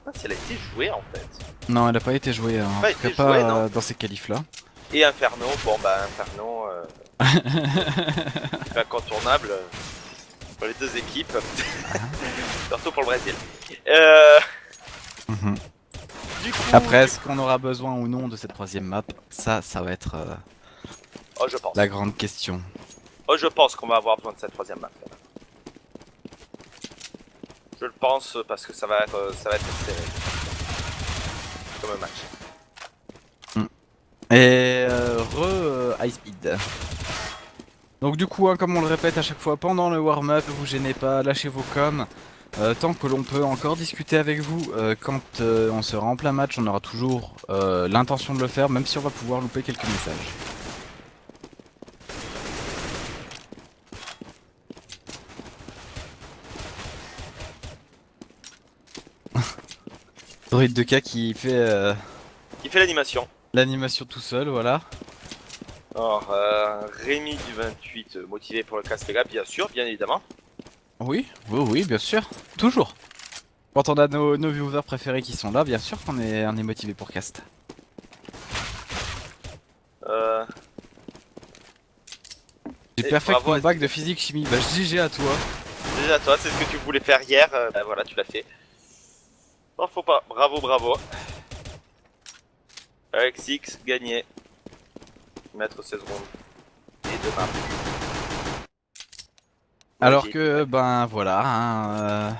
pas si elle a été jouée en fait. Non, elle a pas été jouée, hein. En Pas tout cas été jouée, pas non. dans ces qualifs-là. Et Inferno, bon bah Inferno, c'est incontournable pour les deux équipes, surtout pour le Brésil. Euh, Mhm. du coup, Après, du est-ce coup, qu'on aura besoin ou non de cette troisième map? Ça va être oh je pense. la grande question. Oh je pense qu'on va avoir besoin de cette troisième map. Je le pense parce que ça va être serré comme un match. Mm. Et High Speed. Donc du coup, hein, comme on le répète à chaque fois pendant le warm-up, vous gênez pas, lâchez vos coms. Tant que l'on peut encore discuter avec vous, quand on sera en plein match, on aura toujours l'intention de le faire, même si on va pouvoir louper quelques messages. Droid de K qui fait Qui fait l'animation. l'animation tout seul, voilà. Alors, Rémi du 28, motivé pour le Castellaire, bien sûr, bien évidemment. Oui, oui, oui, bien sûr. Toujours. Quand on a nos viewers préférés qui sont là, bien sûr on est motivé pour cast. Euh, J'ai et perfect bravo, mon bac de physique chimie, bah GG à toi. déjà toi, c'est ce que tu voulais faire hier, bah voilà, tu l'as fait. Non, faut pas, bravo, bravo. Alexix, gagné. Mettre 16 secondes. Et 2 maps. Moi Alors j'ai été que, vague. ben voilà, hein,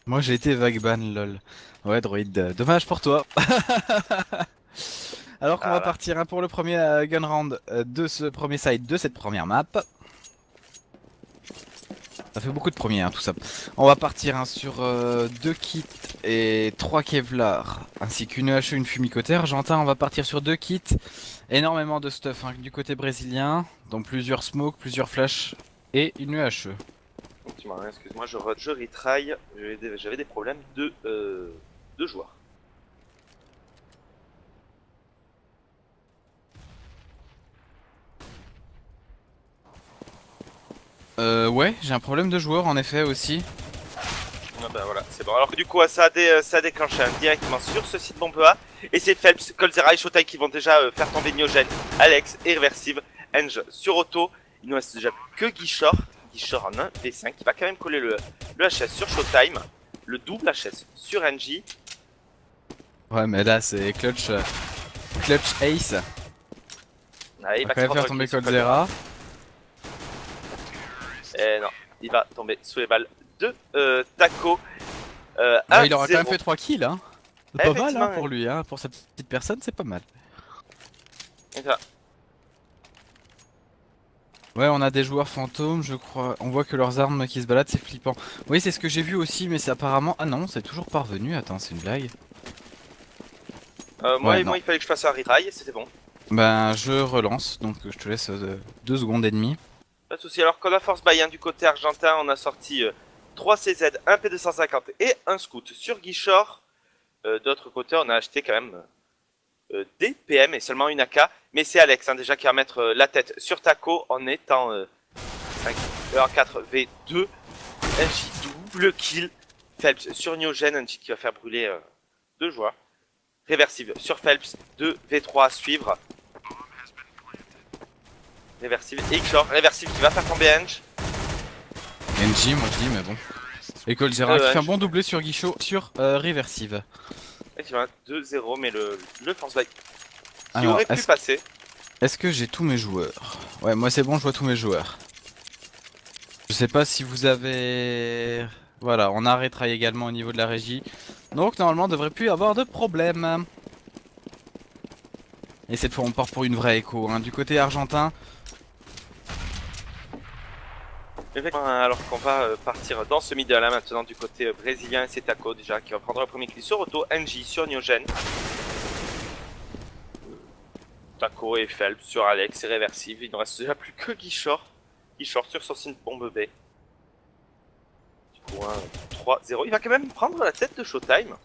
moi j'ai été vague ban lol. Ouais, droïde, dommage pour toi. Alors qu'on va Voilà. partir hein, pour le premier gun round de ce premier side de cette première map. Ça fait beaucoup de premiers, hein, tout ça. On va partir hein, sur 2 kits et 3 Kevlar, ainsi qu'une HE, une fumicotère. Argentin, on va partir sur 2 kits, énormément de stuff hein, du côté brésilien, donc plusieurs smokes, plusieurs flashs et une HE. Effectivement, excuse-moi, je retry. J'avais des problèmes de joueurs. Ouais, j'ai un problème de joueur en effet aussi. Ah bah voilà, c'est bon. Alors que du coup, ça a déclenché directement sur ce site bombe A. Et c'est Phelps, Colzera et Showtime qui vont déjà faire tomber Niogène, Alex, Irreversive, Enge sur Auto. Il nous reste déjà plus que Guichor. Guichor en 1 V5 qui va quand même coller le HS sur Showtime. Le double HS sur NJ. Ouais, mais là c'est clutch, clutch ace. Ah, On il va va quand se même faire prendre tomber kill sur Colzera. Coldzera. Et non, il va tomber sous les balles de Taco. Ouais, il aura quand même 1-0. fait 3 kills, hein. C'est pas mal hein, Effectivement, pour lui, hein, pour cette petite personne, c'est pas mal. Ouais, on a des joueurs fantômes, je crois. On voit que leurs armes qui se baladent, c'est flippant. Oui, c'est ce que j'ai vu aussi, mais c'est apparemment... Ah non, c'est toujours parvenu. Attends, c'est une blague. Ouais, moi, non. il fallait que je fasse un retry et c'était bon. Ben, je relance, donc je te laisse 2 secondes et demie. Pas de soucis. Alors qu'on a Force Bayern du côté argentin, on a sorti 3 CZ, un P250 et un Scout sur Guichor. D'autre côté, on a acheté quand même des PM et seulement une AK. Mais c'est Alex hein, déjà qui va mettre la tête sur Taco en étant 5 4 V2. NJ double kill. Phelps sur Niogen, NJ qui va faire brûler 2 joueurs. Réversive sur Phelps, 2 V3 à suivre. Réversive et Guichor. Réversive qui va faire tomber Enge. NG, moi je dis, mais bon. Et Coldzera qui fait un Enge. bon doublé sur Guichot sur Reversive. Effectivement, 2-0, mais le Force Bay qui Alors, aurait pu passer. est-ce que j'ai tous mes joueurs? Ouais, moi c'est bon, je vois tous mes joueurs. Je sais pas si vous avez... Voilà, on a retraillé également au niveau de la régie. Donc normalement, on devrait plus avoir de problème. Et cette fois, on part pour une vraie écho. Hein. Du côté argentin, Effectivement, alors qu'on va partir dans ce middle là maintenant du côté brésilien. C'est Taco déjà qui va prendre le premier clic sur Auto. NJ sur Niogen. Taco et Phelps sur Alex et Réversive. Il ne reste déjà plus que Guichor. Guichor sur son signe bombe B. Du coup, 3-0. Il va quand même prendre la tête de Showtime.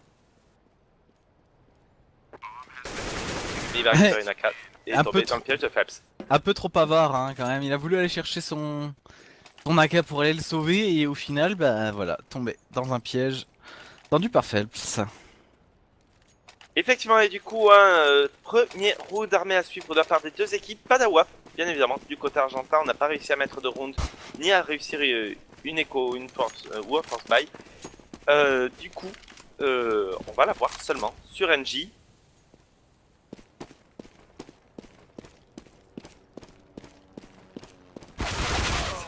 Il va récupérer une AK et un peu tomber dans trop, le piège de Phelps. un peu trop avare hein, quand même. Il a voulu aller chercher son AK pour aller le sauver et au final, bah voilà, tombé dans un piège. Tendu par Phelps. Effectivement, et du coup, un premier round d'armée à suivre de la part des deux équipes. Pas d'AWAP, bien évidemment. Du côté argentin, on n'a pas réussi à mettre de round, ni à réussir une écho, une force ou un force buy. Du coup, on va la voir seulement sur NJ.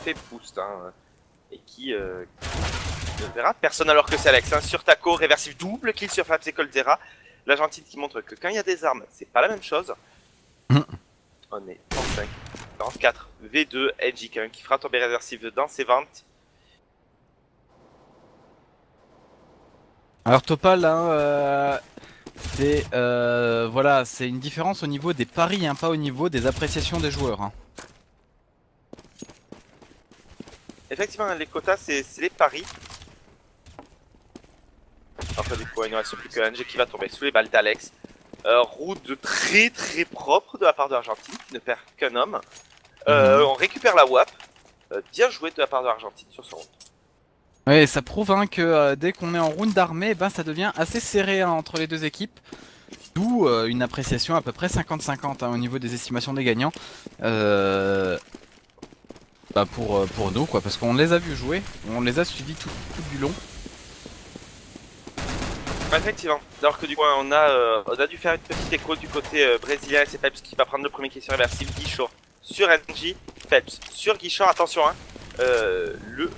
Fait boost, hein, et qui ne verra personne alors que c'est Alex. Hein, sur Taco, réversif double kill sur Fabs et Coldzera. L'Argentine qui montre que quand il y a des armes, c'est pas la même chose. On est 35, 44, V2, NJ qui fera tomber réversif dans ses ventes. Alors Topal, hein, c'est voilà, c'est une différence au niveau des paris, hein, pas au niveau des appréciations des joueurs. Hein. Effectivement, les quotas, c'est les paris. Enfin, du coup, il ne reste plus que NJ qui va tomber sous les balles d'Alex. Route très très propre de la part de l'Argentine, qui ne perd qu'un homme. On récupère la WAP. Bien joué de la part de l'Argentine sur ce round. Ouais, ça prouve hein, que dès qu'on est en round d'armée, ben, ça devient assez serré hein, entre les deux équipes. D'où une appréciation à peu près 50-50 hein, au niveau des estimations des gagnants. Bah pour nous quoi, parce qu'on les a vus jouer, on les a suivis tout du long. Effectivement, alors que du coup on a dû faire une petite écho du côté brésilien et c'est Peps qui va prendre le premier qui est sur réversible. Guichard sur NJ, Peps sur Guichard, attention hein, le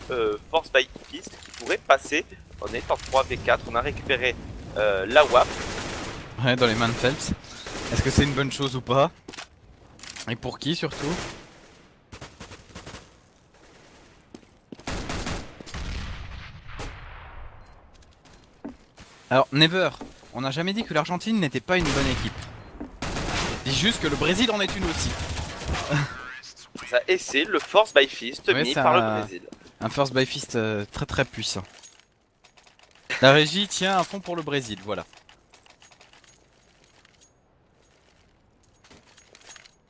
Force by Fist qui pourrait passer. On est en 3v4, on a récupéré la WAP. Ouais, dans les mains de Phelps. Est-ce que c'est une bonne chose ou pas? Et pour qui surtout? Alors, never, on n'a jamais dit que l'Argentine n'était pas une bonne équipe. On dit juste que le Brésil en est une aussi. Ça, et c'est le Force by Fist Ouais, mis par le Brésil. Un First by Fist très très puissant. La régie tient à fond pour le Brésil, voilà.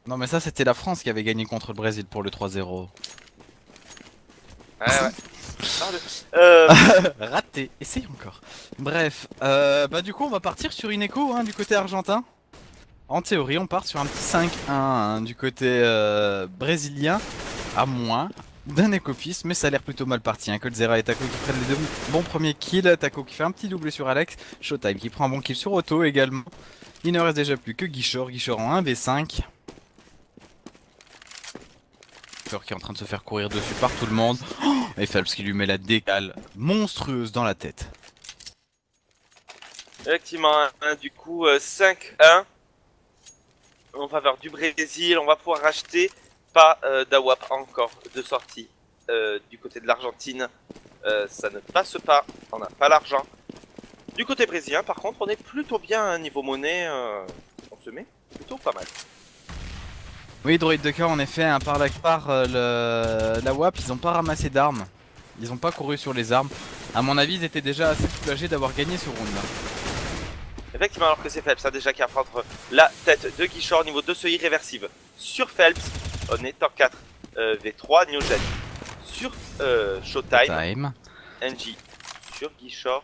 Non mais ça c'était la France qui avait gagné contre le Brésil pour le 3-0. Ouais, ouais. Raté, essaye encore. Bref, bah du coup on va partir sur une écho hein, du côté argentin. En théorie on part sur un petit 5-1 hein, du côté brésilien, à moins d'un éco-fils, mais ça a l'air plutôt mal parti. Hein. Coldzera et Taco qui prennent les deux bons premiers kills, Taco qui fait un petit doublé sur Alex, Showtime qui prend un bon kill sur Otto également. Il ne reste déjà plus que Guichard, Guichard en 1v5. Qui est en train de se faire courir dessus par tout le monde. Oh et Phelps qui lui met la décale monstrueuse dans la tête. Effectivement, hein, du coup 5-1 en faveur du Brésil. On va pouvoir racheter pas d'AWAP encore de sortie du côté de l'Argentine. Ça ne passe pas, on n'a pas l'argent. Du côté brésilien, par contre, on est plutôt bien à niveau monnaie. On se met plutôt pas mal. Oui, Droid de cœur en effet, hein, par la WAP, ils ont pas ramassé d'armes. Ils ont pas couru sur les armes. À mon avis, ils étaient déjà assez soulagés d'avoir gagné ce round là. Effectivement, alors que c'est Phelps, ça déjà qui va prendre la tête de Guichard au niveau de ce irréversible sur Phelps. On est en 4 V3, Neogen sur Showtime. NJ sur Guichard,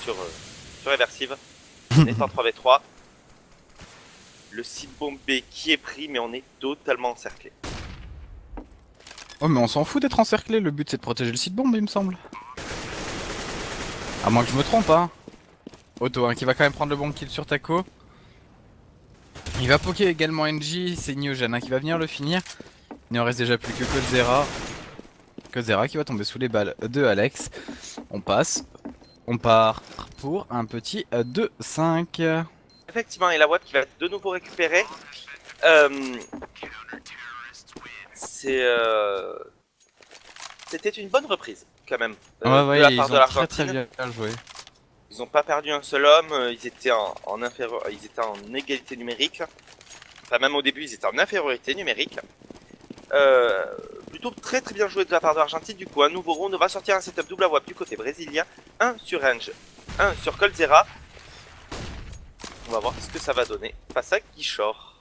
sur Réversive. On est en 3v3. Le site bombé qui est pris, mais on est totalement encerclé. Oh mais on s'en fout d'être encerclé, le but c'est de protéger le site bombe il me semble. À moins que je me trompe hein. Otto hein, qui va quand même prendre le bon kill sur Taco. Il va poker également NJ, c'est Neogen hein, qui va venir le finir. Il ne reste déjà plus que Coldzera. Coldzera qui va tomber sous les balles de Alex. On passe. On part pour un petit 2-5. Effectivement, et la WAP qui va de nouveau récupérer. C'était une bonne reprise quand même Ouais, de la ils part ont de l'Argentine. très bien joué. Ils n'ont pas perdu un seul homme, ils étaient en égalité numérique. Enfin même au début ils étaient en infériorité numérique. Plutôt très bien joué de la part de l'Argentine. Du coup un nouveau round va sortir un setup double à WAP du côté brésilien. 1 sur Range, 1 sur Coldzera. On va voir ce que ça va donner face à Guichard.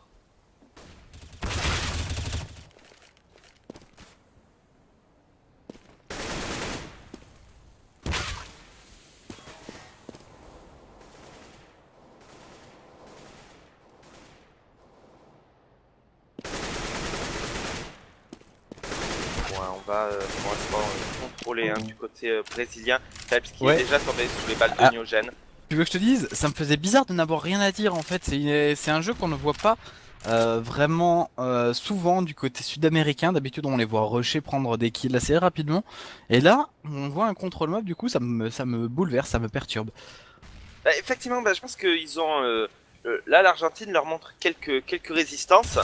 va pour l'instant contrôler du côté brésilien. Phelps qui Ouais. est déjà tombé sous les balles de Ah. Neogen. Tu veux que je te dise, ça me faisait bizarre de n'avoir rien à dire en fait. C'est un jeu qu'on ne voit pas vraiment souvent du côté sud-américain. D'habitude, on les voit rusher, prendre des kills assez rapidement. Et là, on voit un contrôle mob, du coup, ça me bouleverse, ça me perturbe. Bah, effectivement, bah, je pense qu'ils ont... là, l'Argentine leur montre quelques résistances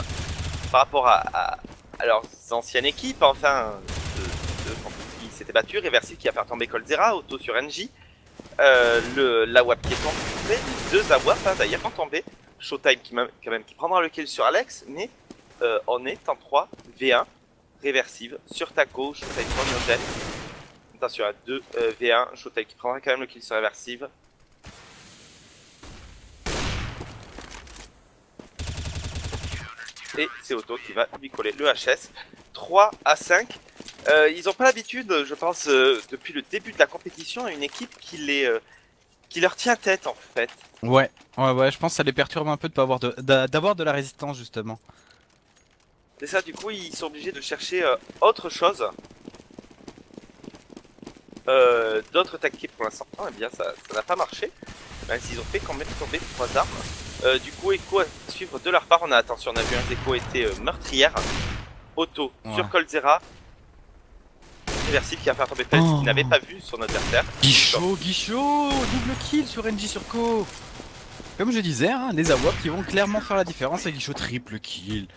par rapport à leurs anciennes équipes, enfin, contre qui s'étaient battus. Réversible qui a fait tomber Coldzera, Auto sur NJ. L'AWAP qui est tombé, les deux AWAP d'ailleurs sont tombés. Showtime qui prendra le kill sur Alex, mais on est en 3 V1 réversive sur Taco, Showtime sur Neogen. Attention à 2 V1, Showtime qui prendra quand même le kill sur réversive. Et c'est Auto qui va lui coller le HS. 3 à 5. Ils n'ont pas l'habitude, je pense, depuis le début de la compétition, à une équipe qui leur tient tête en fait. Ouais, ouais, je pense que ça les perturbe un peu de pas avoir d'avoir de la résistance justement. C'est ça, du coup, ils sont obligés de chercher autre chose. D'autres tactiques pour l'instant, eh bien, ça n'a pas marché. Même s'ils ont fait quand même tomber 3 armes. Du coup, Echo à suivre de leur part. On a attention, on a vu un Echo était meurtrière. Auto sur Coldzera. Réversible qui a fait tomber Phelps qui n'avait pas vu son adversaire. Guichaud, double kill sur NJ sur Co. Comme je disais, hein, les AWAP qui vont clairement faire la différence et Guichaud triple kill.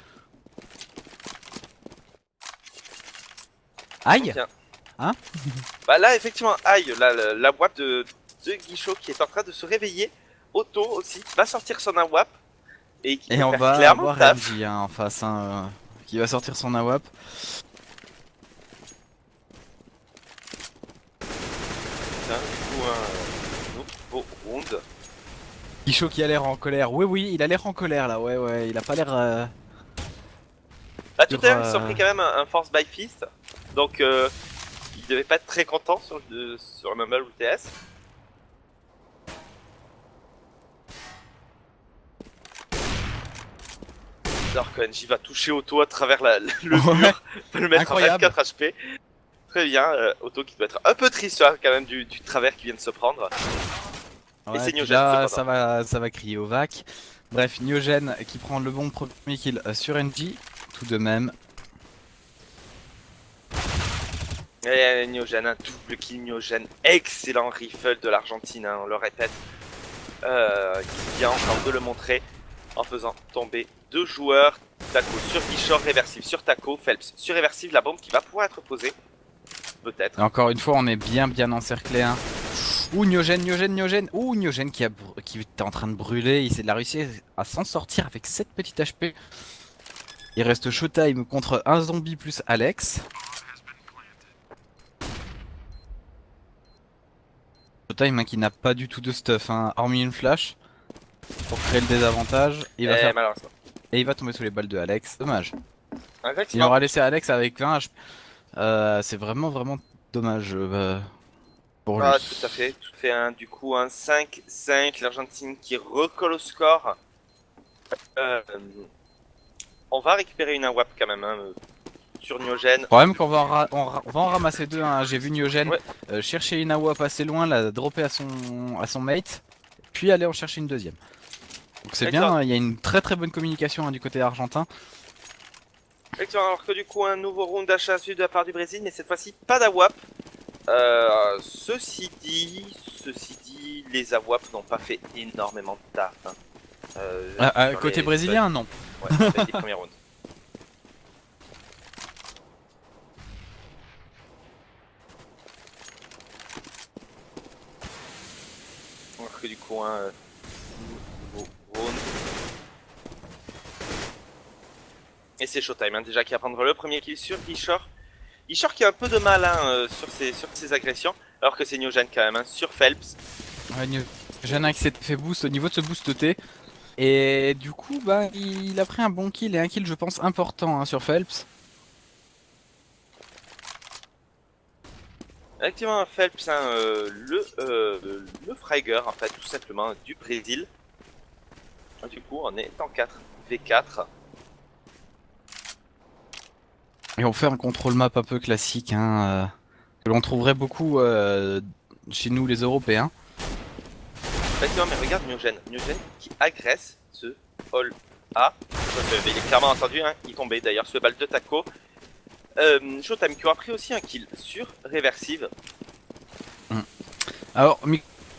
Aïe. Hein? Bah là, effectivement, aïe, la WAP de Guichaud qui est en train de se réveiller. Auto aussi va sortir son AWAP. Et on va avoir NJ en face, hein, qui va sortir son AWAP. Du coup, un nouveau round. Guichaud qui a l'air en colère. Oui, il a l'air en colère là. Ouais, il a pas l'air. Bah, tout à l'heure, ils ont pris quand même un Force by Fist. Donc, ils devaient pas être très contents sur le Mumble ou le TS. Alors que NJ va toucher Auto à travers le mur, va le mettre incroyable. à 24 HP. Très bien, Auto qui doit être un peu triste quand même du travers qui vient de se prendre. Ouais, et c'est Neogen. Là, ça va crier au vac. Bref, Neogen qui prend le bon premier kill sur NJ, tout de même. Et Neogen, un double kill Neogen, excellent rifle de l'Argentine, hein, on le répète. Qui vient encore de le montrer en faisant tomber 2 joueurs. Taco sur Guichard, réversible sur Taco, Phelps sur réversible, la bombe qui va pouvoir être posée. Peut-être. Encore une fois, on est bien encerclé. Hein. Ouh, Neogen. Ouh, Neogen qui était en train de brûler. Il a réussi à s'en sortir avec 7 petites HP. Il reste Showtime contre un zombie plus Alex. Showtime hein, qui n'a pas du tout de stuff, hein, hormis une flash pour créer le désavantage. Malheureusement. Et il va tomber sous les balles de Alex. Dommage. Il Effectivement. aura laissé Alex avec 20 HP. C'est vraiment dommage pour lui. Tout à fait. Du coup, un 5-5. L'Argentine qui recolle au score. On va récupérer une WAP quand même. Hein, sur Neogen. Le problème qu'on va, on va en ramasser 2. Hein. J'ai vu Neogen chercher une AWAP assez loin, la dropper à son mate, puis aller en chercher une deuxième. Donc c'est bien, il y a une très bonne communication hein, du côté argentin. Effectivement, alors que du coup un nouveau round d'achat de la part du Brésil, mais cette fois-ci pas d'AWAP. Ceci dit, les AWAP n'ont pas fait énormément de taf. Hein. Côté brésilien, non. Ouais, les premiers rounds. Alors que du coup un nouveau round. Et c'est Showtime hein, déjà qui va prendre le premier kill sur Guichard. Guichard qui a un peu de mal hein, sur ses agressions, alors que c'est Neogen quand même hein, sur Phelps. Ouais, Neogen qui s'est fait boost au niveau de ce boost T. Et du coup, bah, il a pris un bon kill et un kill, je pense, important hein, sur Phelps. Effectivement, Phelps, hein, le Fragger, en fait, tout simplement, du Brésil. Du coup, on est en 4v4. Et on fait un contrôle map un peu classique, hein, que l'on trouverait beaucoup chez nous les Européens. Effectivement, mais regarde Myogen. Myogen qui agresse ce All A. Il est clairement entendu, hein, il tombait d'ailleurs sous les balles de Taco. Showtime qui aura pris aussi un kill sur Reversive. Alors,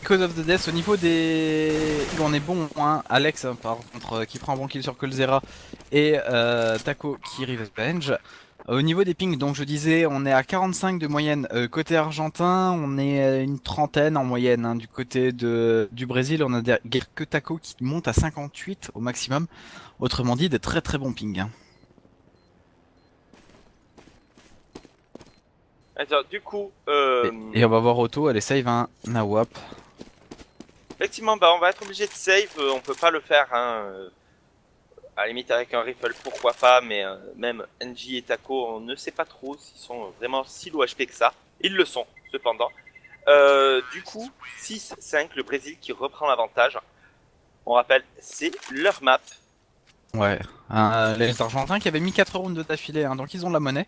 Because of the Death, au niveau des... On est bon, hein. Alex, hein, par contre, qui prend un bon kill sur Colzera, et Taco qui revenge. Au niveau des pings, donc je disais, on est à 45 de moyenne côté argentin, on est à une trentaine en moyenne hein, du côté du Brésil, on a que Taco qui monte à 58 au maximum, autrement dit des très très bons pings. Hein. Alors, du coup, Et on va voir Otto, elle save un Nawap. effectivement, bah, on va être obligé de save, on peut pas le faire, hein, à la limite avec un rifle pourquoi pas, mais même NJ et Taco, on ne sait pas trop s'ils sont vraiment si low HP que ça. Ils le sont, cependant. Du coup, 6-5, le Brésil qui reprend l'avantage. On rappelle, c'est leur map. Ouais, les Argentins qui avaient mis 4 rounds d'affilée, hein, donc ils ont de la monnaie.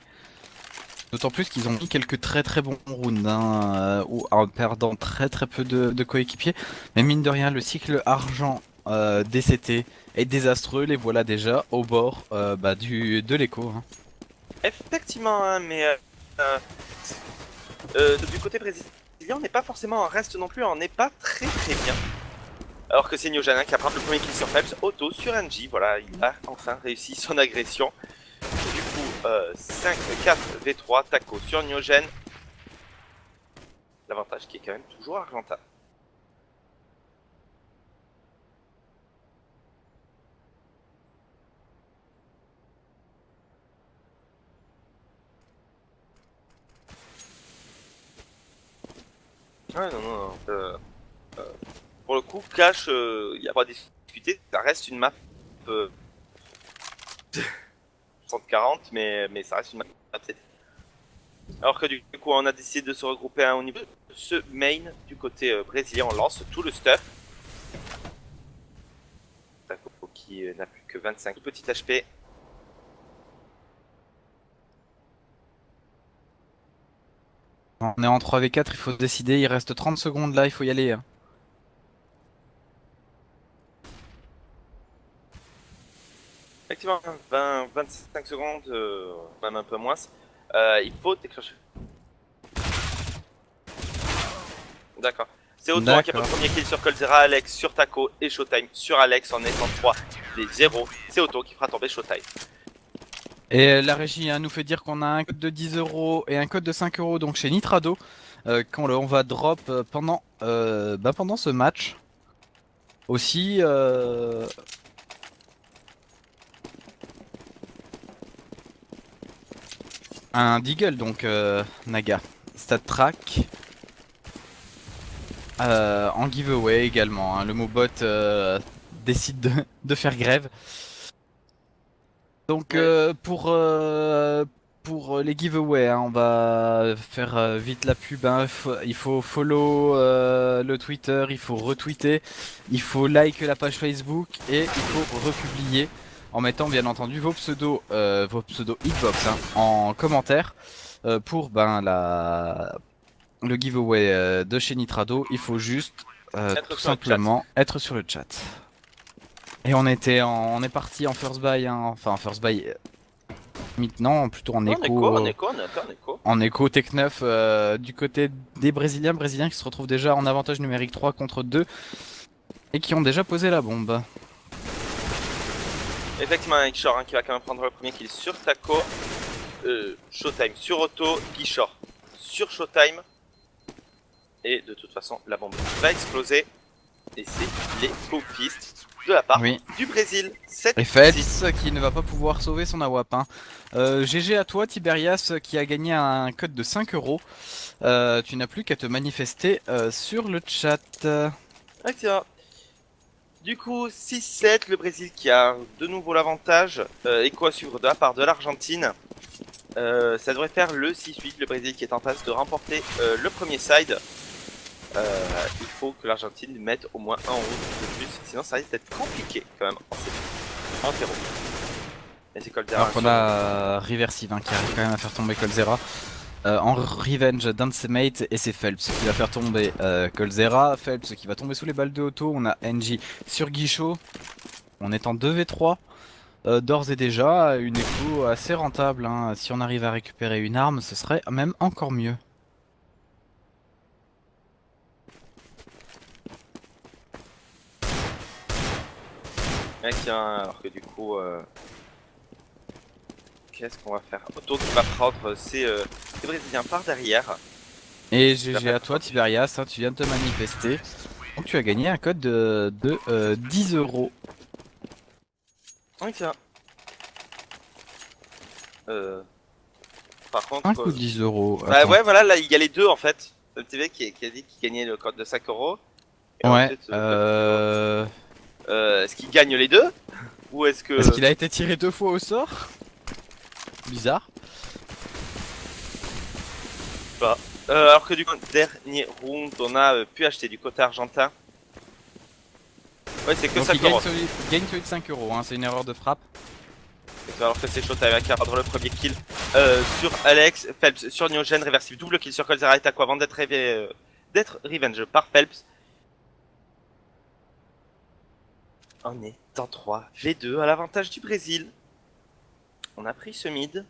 D'autant plus qu'ils ont mis quelques très très bons rounds, hein, en perdant très très peu de coéquipiers. Mais mine de rien, le cycle argent DCT est désastreux, les voilà déjà au bord de l'écho. Hein. Effectivement, hein, mais du côté brésilien, on n'est pas forcément en reste non plus, on n'est pas très très bien. Alors que c'est Nyojan qui attrape le premier kill sur Phelps, Otto sur NJ, voilà, il a enfin réussi son agression. Du coup, 5-4 V3, Taco sur Nyogen. L'avantage qui est quand même toujours argentin. Ouais, non, non, non. Pour le coup, Clash, il n'y a pas à discuter, ça reste une map 140, mais ça reste une map. Alors que du coup, on a décidé de se regrouper à un niveau de ce main du côté brésilien. On lance tout le stuff. Taco qui n'a plus que 25 petits HP. On est en 3v4, il faut décider, il reste 30 secondes là, il faut y aller. Hein. Effectivement, 25 secondes, même un peu moins. Il faut déclencher. D'accord. C'est Otto qui a pris le premier kill sur Colzera, Alex sur Taco et Showtime sur Alex en étant 3 des 0. C'est Otto qui fera tomber Showtime. Et la régie hein, nous fait dire qu'on a un code de 10 € et un code de 5 € donc chez Nitrado on va drop pendant ce match. Aussi un Deagle donc Naga Stat Track en giveaway également. Hein. Le Mobot décide de faire grève. Donc pour les giveaways, hein, on va faire vite la pub. Hein. Il faut follow le Twitter, il faut retweeter, il faut like la page Facebook et il faut republier en mettant bien entendu vos pseudos Xbox hein, en commentaire pour le giveaway de chez Nitrado. Il faut juste tout simplement être sur le chat. Et on est parti en first buy, hein, enfin en first buy maintenant plutôt en écho. En écho Tech 9 du côté des Brésiliens qui se retrouvent déjà en avantage numérique 3 contre 2 et qui ont déjà posé la bombe. Effectivement, Guichor hein, qui va quand même prendre le premier kill sur Taco. Showtime sur Otto, Guichor sur Showtime. Et de toute façon, la bombe va exploser. Et c'est les Poufistes de la part du Brésil. Et Phelps qui ne va pas pouvoir sauver son AWP. Hein. GG à toi Tiberias qui a gagné un code de 5 €. Tu n'as plus qu'à te manifester sur le chat. Excellent. Du coup 6-7, le Brésil qui a de nouveau l'avantage. Écho à suivre de la part de l'Argentine. Ça devrait faire le 6-8, le Brésil qui est en passe de remporter le premier side. Il faut que l'Argentine mette au moins un round de plus, sinon ça risque d'être compliqué quand même en 0. Et c'est Coldzera. Alors qu'on a Reversive qui arrive quand même à faire tomber Coldzera. En revenge d'un de ses mates et c'est Phelps qui va faire tomber Coldzera. Phelps qui va tomber sous les balles de auto. On a NJ sur Guichot. On est en 2v3. D'ores et déjà, une écho assez rentable. Hein. Si on arrive à récupérer une arme, ce serait même encore mieux. Mec, alors que du coup, qu'est-ce qu'on va faire? Auto qui va prendre ses Brésiliens par derrière. Et GG à toi Tiberias, hein, tu viens de te manifester. Donc tu as gagné un code de 10 €. Oui, tiens. Par contre. 5 ou 10 €. Bah Attends. ouais, voilà, là il y a les deux en fait. Le TV qui a dit qu'il gagnait le code de 5 euros. Et Ouais, ensuite, est-ce qu'il gagne les deux? Ou est-ce que. Est-ce qu'il a été tiré 2 fois au sort? Bizarre. Bah. Alors que du coup, dernier round, on a pu acheter du côté argentin. Ouais, c'est que Donc 5 il gagne euros. celui de 5 €, hein, c'est une erreur de frappe. Alors que c'est Showtime qui va prendre le premier kill sur Alex. Phelps sur Neogen, réversible double kill sur Coldzera et Aqua avant d'être revenge par Phelps. On est en 3v2 à l'avantage du Brésil. On a pris ce mid.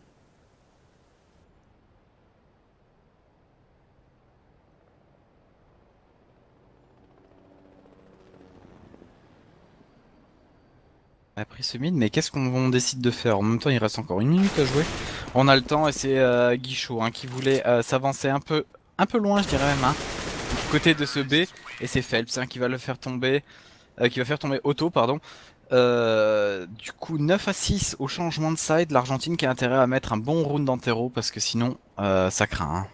On a pris ce mid, mais qu'est-ce qu'on décide de faire? En même temps, il reste encore une minute à jouer. On a le temps et c'est Guichot hein, qui voulait s'avancer un peu loin, je dirais même, hein, du côté de ce B. Et c'est Phelps hein, qui va le faire tomber, qui va faire tomber Otto, pardon. Du coup, 9 à 6 au changement de side. L'Argentine qui a intérêt à mettre un bon round en terreau parce que sinon, ça craint. Hein.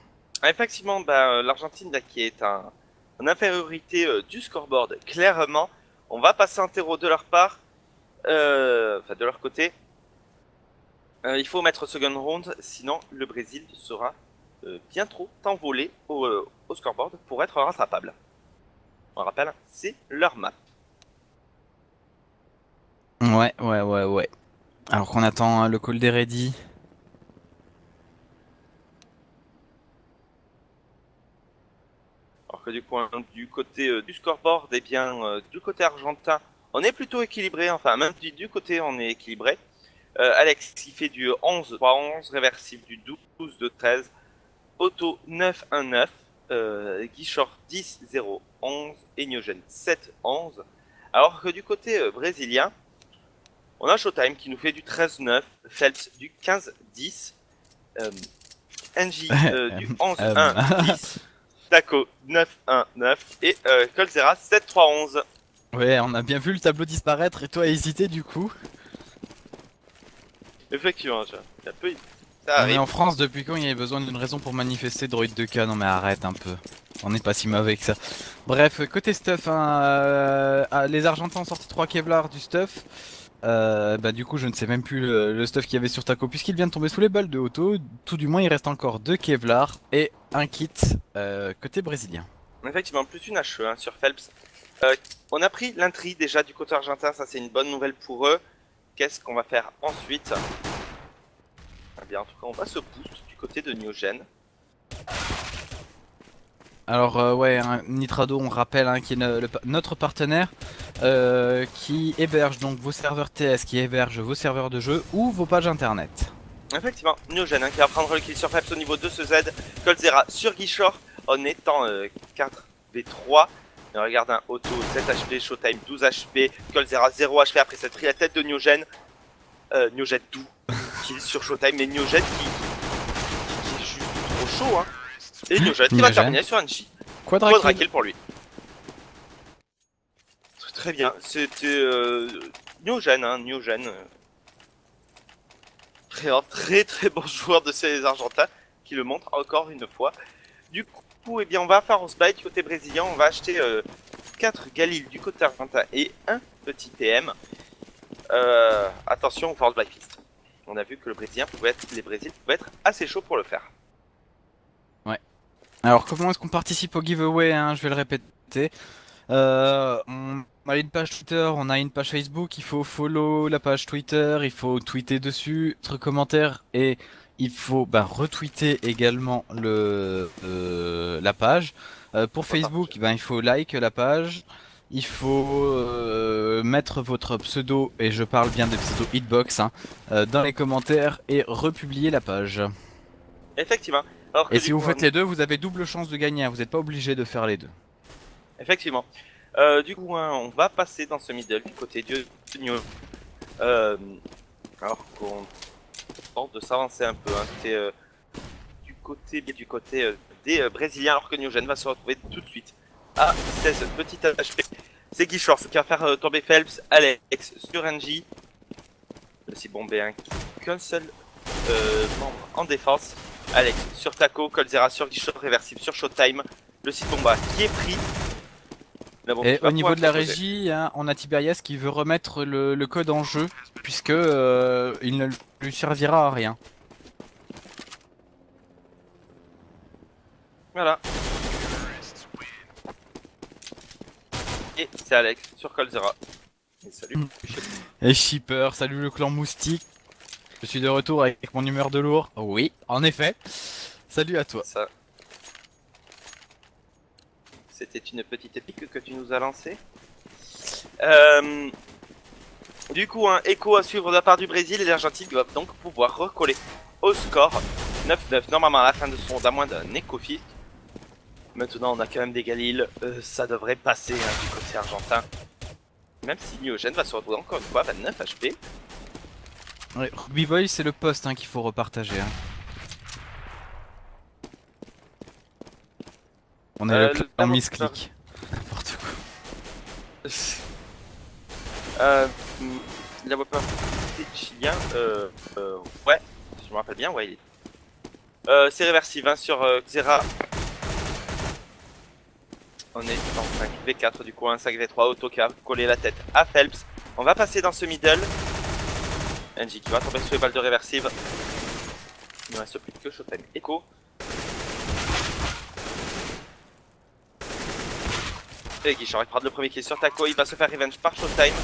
Ah, effectivement, bah, l'Argentine là, qui est en infériorité du scoreboard, clairement, on va passer un terreau de leur part, enfin de leur côté. Il faut mettre second round, sinon le Brésil sera bien trop envolé au scoreboard pour être rattrapable. On rappelle, c'est leur map. Ouais. Alors qu'on attend hein, le call des ready. Alors que du coup, hein, du côté du scoreboard, et bien, du côté argentin, on est plutôt équilibré. Enfin, même du côté, on est équilibré. Alex, il fait du 11-3-11, réversible du 12-2-13, Otto 9-1-9, Guichor 10-0-11 et Niogen 7-11. Alors que du côté brésilien, on a Showtime qui nous fait du 13-9, Phelps du 15-10, NJ du 11-1-10, Taco 9-1-9 et Coldzera 7-3-11. Ouais, on a bien vu le tableau disparaître et toi hésiter du coup. Effectivement, ça peut. Ça On est arrive. en France depuis quand il y avait besoin d'une raison pour manifester Droid 2K? Non mais arrête un peu. On n'est pas si mauvais que ça. Bref, côté stuff, hein, les Argentins ont sorti 3 Kevlar du stuff. Bah du coup je ne sais même plus le stuff qu'il y avait sur Taco puisqu'il vient de tomber sous les balles de Auto. Tout du moins il reste encore 2 Kevlar et un kit côté brésilien. Effectivement, plus une HE hein, sur Phelps. On a pris l'intri déjà du côté argentin, ça c'est une bonne nouvelle pour eux. Qu'est-ce qu'on va faire ensuite? Eh bien, en tout cas, on va se boost du côté de Niogen. Alors ouais, hein, Nitrado on rappelle hein, qui est notre partenaire qui héberge donc vos serveurs TS, qui héberge vos serveurs de jeu ou vos pages internet. Effectivement, Niogen hein, qui va prendre le kill sur Phelps au niveau de ce Z. Coldzera sur Guichor en étant 4v3. Et on regarde un Auto 7 HP, Showtime 12 HP, Coldzera 0 HP après s'être pris la tête de Niogen. Niogen doux, kill sur Showtime, mais Niogen qui est juste trop chaud. Hein. Et Niogen qui va terminer sur un J. Quadra kill pour lui. Très bien, c'était Niogen, hein, Niogen. Très bon joueur de ces Argentins qui le montre encore une fois. Du coup, eh bien, on va faire on se buy du côté brésilien. On va acheter 4 Galil du côté argentin et un petit PM. Attention au force buy fist. On a vu que les Brésiliens pouvaient être assez chauds pour le faire. Ouais. Alors comment est-ce qu'on participe au giveaway hein, je vais le répéter. On a a une page Twitter, on a une page Facebook, il faut follow la page Twitter, il faut tweeter dessus, entre commentaires, et il faut retweeter également la page. Pour On va partager. Facebook, il faut like la page, il faut mettre votre pseudo, et je parle bien des pseudos Hitbox, hein, dans les commentaires et republier la page. Effectivement. Alors que Et du si vous coup, faites les deux, vous avez double chance de gagner, hein, vous n'êtes pas obligé de faire les deux. effectivement. Du coup, hein, on va passer dans ce middle du côté de New. Alors qu'on tente de s'avancer un peu. Hein. C'est du côté des Brésiliens, alors que Newgen va se retrouver tout de suite à 16 petites HP. C'est Guichor qui va faire tomber Phelps, Alex sur NJ. Le si bombé un qu'un seul membre en défense. Alex sur Taco, Colzera sur Guichor, réversible sur Showtime. Le site bomba qui est pris. Mais bon, Et tu vas au niveau pouvoir de la proposer. régie, hein, on a Tiberias qui veut remettre le code en jeu, puisque il ne lui servira à rien. Voilà. Et c'est Alex sur Colzera. Et salut. Et Shipper, salut le clan moustique. Je suis de retour avec mon humeur de lourd. Oui, en effet. Salut à toi. Ça. C'était une petite pique que tu nous as lancée. Du coup, un écho à suivre de la part du Brésil et l'Argentine doivent donc pouvoir recoller au score 9-9. Normalement, à la fin de ce round, à moins d'un éco-fit. Maintenant, on a quand même des Galil. Ça devrait passer hein, du côté argentin. Même si Niogen va se retrouver encore une fois à 29 HP. Ouais, Rugby Boy, c'est le poste hein, qu'il faut repartager. Hein. On est le clan misclick. N'importe quoi. La Whopper chilien, ouais, si je me rappelle bien, ouais, il est. C'est réversible hein, sur Xera. On est en 5v4 du coup, un 5v3 autocar, coller la tête à Phelps. On va passer dans ce middle. NJ qui va tomber sur les balles de réversive. Il ne reste plus que Showtime Echo. Et Guichard va prendre le premier kill sur Taco, il va se faire revenge par Showtime.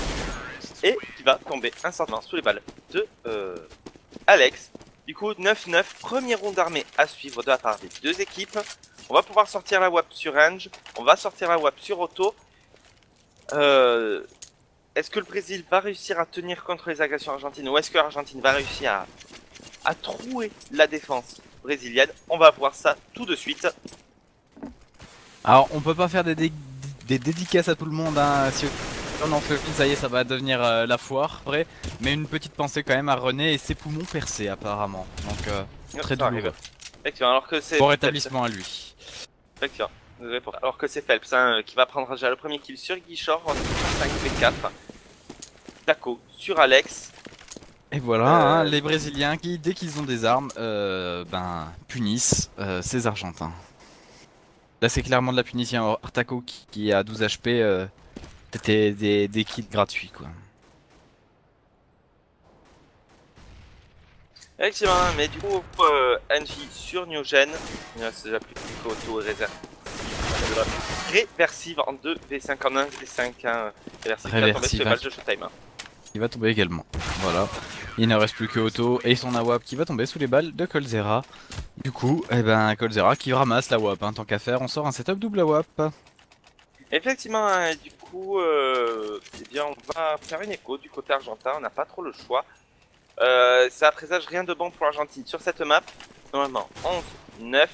Et qui va tomber instantanément sous les balles de Alex. Du coup 9-9, premier round d'armée à suivre de la part des deux équipes. On va pouvoir sortir la WAP sur Range, on va sortir la WAP sur Auto. Est-ce que le Brésil va réussir à tenir contre les agressions argentines ou est-ce que l'Argentine va réussir à trouer la défense brésilienne? On va voir ça tout de suite. Alors, on peut pas faire des dédicaces à tout le monde. Hein. Si on en fait une, ça y est, ça va devenir la foire après. Mais une petite pensée quand même à René et ses poumons percés apparemment. Donc, très Ça douloureux. arrive. Effectivement, alors que c'est Bon rétablissement à lui. Effectivement. Alors que c'est Phelps hein, qui va prendre déjà le premier kill sur Guichard en 5v4. Taco sur Alex. Et voilà, hein, les Brésiliens qui, dès qu'ils ont des armes, punissent ces Argentins. Là, c'est clairement de la punition. Artaco qui a 12 HP, c'était des kills gratuits quoi. Effectivement, mais du coup, NJ sur Newgen. C'est déjà plus qu'auto réversive en 2v5 en 1v5. Hein, réversive qui va tomber sur les balles de Showtime. Il va tomber également. Voilà. Il ne reste plus que Auto et son AWAP qui va tomber sous les balles de Colzera. Du coup, Colzera qui ramasse la WAP. Hein. Tant qu'à faire, on sort un setup double AWAP. Effectivement, hein, du coup, eh bien, on va faire une écho du côté argentin. On n'a pas trop le choix. Ça présage rien de bon pour l'Argentine sur cette map. Normalement, 11-9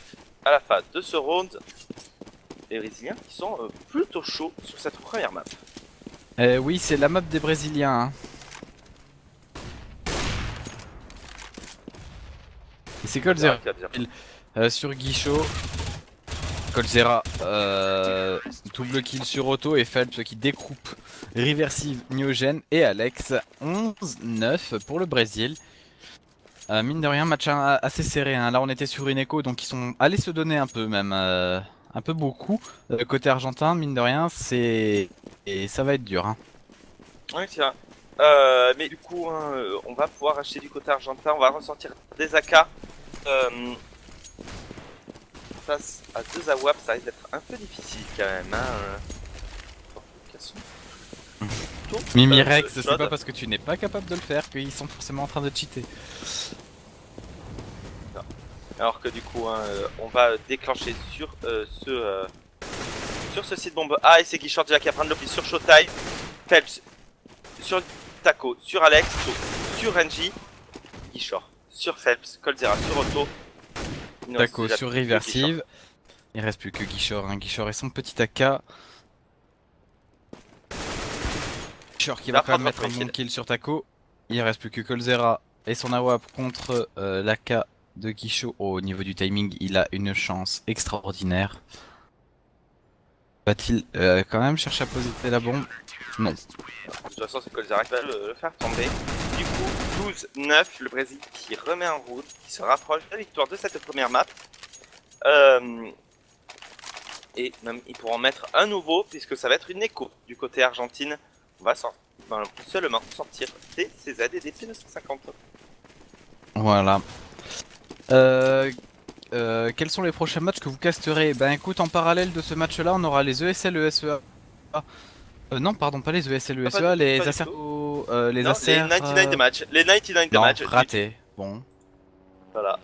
à la fin de ce round. Les Brésiliens qui sont plutôt chauds sur cette première map. Oui, c'est la map des Brésiliens. Hein. Et c'est Colzera sur Guichot. Colzera double kill sur Auto et Phelps qui découpe Reversive, Niogen et Alex. 11-9 pour le Brésil. Mine de rien, match assez serré. Hein. Là, on était sur une écho, donc ils sont allés se donner un peu, même un peu beaucoup. Côté argentin, mine de rien, et ça va être dur. Hein. Oui, c'est vrai. Mais du coup, hein, on va pouvoir acheter du côté argentin. On va ressortir des AK. Face à deux AWAP, ça risque d'être un peu difficile quand même. Hein. auto. Mimirex, c'est shot. pas parce que tu n'es pas capable de le faire qu'ils sont forcément en train de cheater. Alors que du coup, hein, on va déclencher sur sur ce site bombe A et c'est Guichard déjà qui va prendre le pli sur Showtime, Phelps sur Taco, sur Alex, sur NJ, Guichard sur Phelps, Coldzera sur Otto. Taco sur Reversive. Il reste plus que Guichard, hein. Guichard et son petit AK. Guichard qui va quand même mettre un bon kill sur Taco. Il reste plus que Coldzera et son AWP contre l'AK de Guichard. Oh, au niveau du timing, il a une chance extraordinaire. Va-t-il quand même chercher à poser la bombe? Non. De toute façon, c'est Coldzera qui va le faire tomber. Du coup, 12-9, le Brésil qui remet en route, qui se rapproche de la victoire de cette première map. Et même ils pourront mettre un nouveau, puisque ça va être une écho du côté Argentine. On va seulement sortir des CZ et des P250. Voilà. Quels sont les prochains matchs que vous casterez? Ben écoute, en parallèle de ce match-là, on aura les ESL, ESEA. Non, pardon, pas les ESL, ESEA, les Acer... les non, Acer... les 99 de match. Les 99 de match. Raté. Bon. Voilà.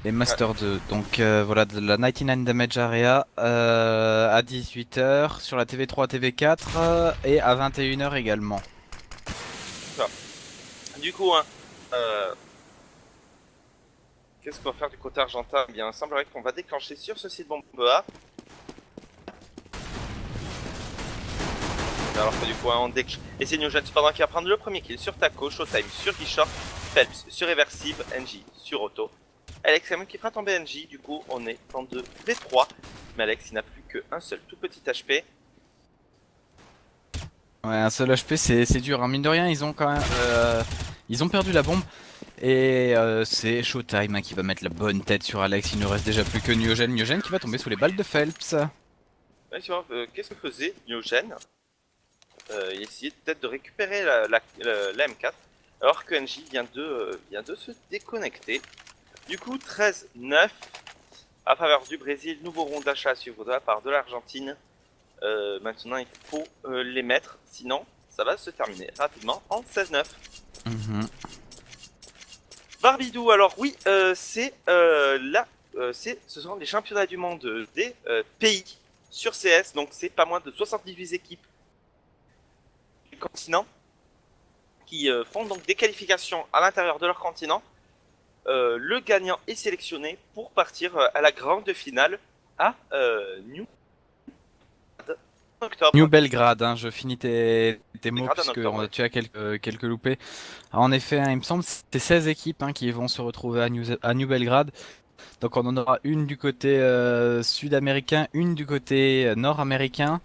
Les Master 2. Donc voilà, de la 99 Damage Area à 18h sur la TV3, TV4 et à 21h également. Ça. Du coup, hein, qu'est-ce qu'on va faire du côté argentin? Eh bien, il semblerait qu'on va déclencher sur ce site bombe A. Alors que du coup, hein, on déclenche. Et c'est Newgen cependant qui va prendre le premier kill sur Taco, Showtime sur Guichard, Phelps sur Reversive, NJ sur Otto. Alex quand même qui fera tomber NJ, du coup on est en 2v3. Mais Alex il n'a plus qu'un seul tout petit HP. Ouais, un seul HP c'est dur, hein. Mine de rien, ils ont quand même ils ont perdu la bombe. Et c'est Showtime hein, qui va mettre la bonne tête sur Alex. Il ne reste déjà plus que Newgen. Newgen qui va tomber sous les balles de Phelps. Ouais, tu vois, qu'est-ce que faisait Newgen? Il essayait peut-être de récupérer la M4. Alors que NJ vient de se déconnecter. Du coup 13-9 à faveur du Brésil. Nouveau rond d'achat à suivre de la part de l'Argentine. Maintenant il faut les mettre, sinon ça va se terminer rapidement en 16-9. Barbidou, alors oui, c'est ce sont les championnats du monde des pays sur CS, donc c'est pas moins de 78 équipes du continent qui font donc des qualifications à l'intérieur de leur continent. Le gagnant est sélectionné pour partir à la grande finale à New Belgrade, hein, je finis tes mots puisque ouais. tu as quelques loupés. En effet, hein, il me semble que c'est 16 équipes hein, qui vont se retrouver à New Belgrade. Donc on en aura une du côté sud-américain, une du côté nord-américain.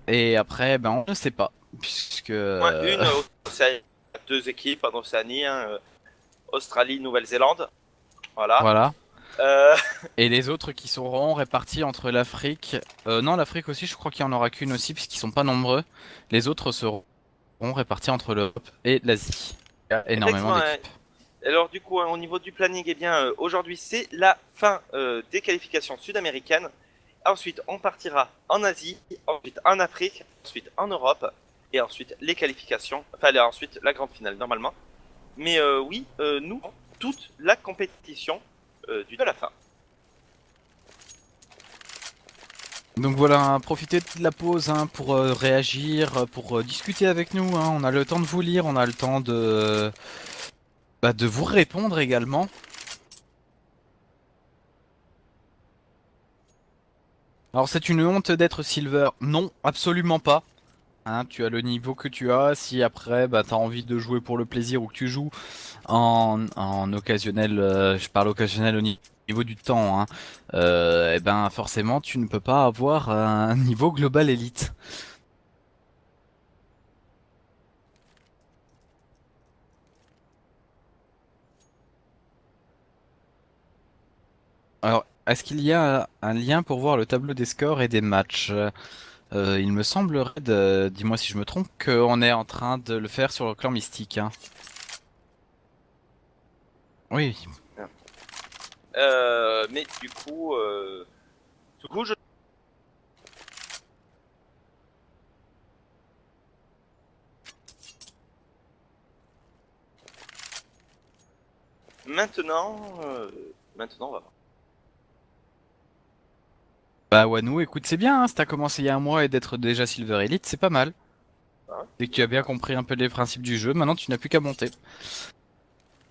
Et après, ben on ne sait pas. Puisque... Ouais, une Océanie, deux équipes en Océanie, hein, Australie, Nouvelle-Zélande. Voilà. Voilà. Et les autres qui seront répartis entre l'Afrique. Non, l'Afrique aussi, je crois qu'il n'y en aura qu'une aussi, puisqu'ils sont pas nombreux. Les autres seront répartis entre l'Europe et l'Asie. Il y a énormément d'équipes. Alors du coup, hein, au niveau du planning, eh bien, aujourd'hui c'est la fin des qualifications sud-américaines. Ensuite, on partira en Asie, ensuite en Afrique, ensuite en Europe, et ensuite les qualifications, enfin ensuite la grande finale normalement. Mais oui, nous, toute la compétition de la fin. Donc voilà, profitez de la pause hein, pour réagir, pour discuter avec nous. Hein. On a le temps de vous lire, on a le temps de vous répondre également. Alors c'est une honte d'être silver? Non, absolument pas. Hein, tu as le niveau que tu as. Si après t'as envie de jouer pour le plaisir ou que tu joues en occasionnel, je parle occasionnel au niveau du temps, hein, et ben forcément tu ne peux pas avoir un niveau global élite. Alors, est-ce qu'il y a un lien pour voir le tableau des scores et des matchs? Il me semblerait, dis-moi si je me trompe, qu'on est en train de le faire sur le clan mystique. Hein. Oui. Mais du coup, je Maintenant, on va voir. Bah Wano, écoute, c'est bien, hein, si t'as commencé il y a un mois et d'être déjà Silver Elite, c'est pas mal. Hein. Dès que tu as bien compris un peu les principes du jeu, maintenant tu n'as plus qu'à monter.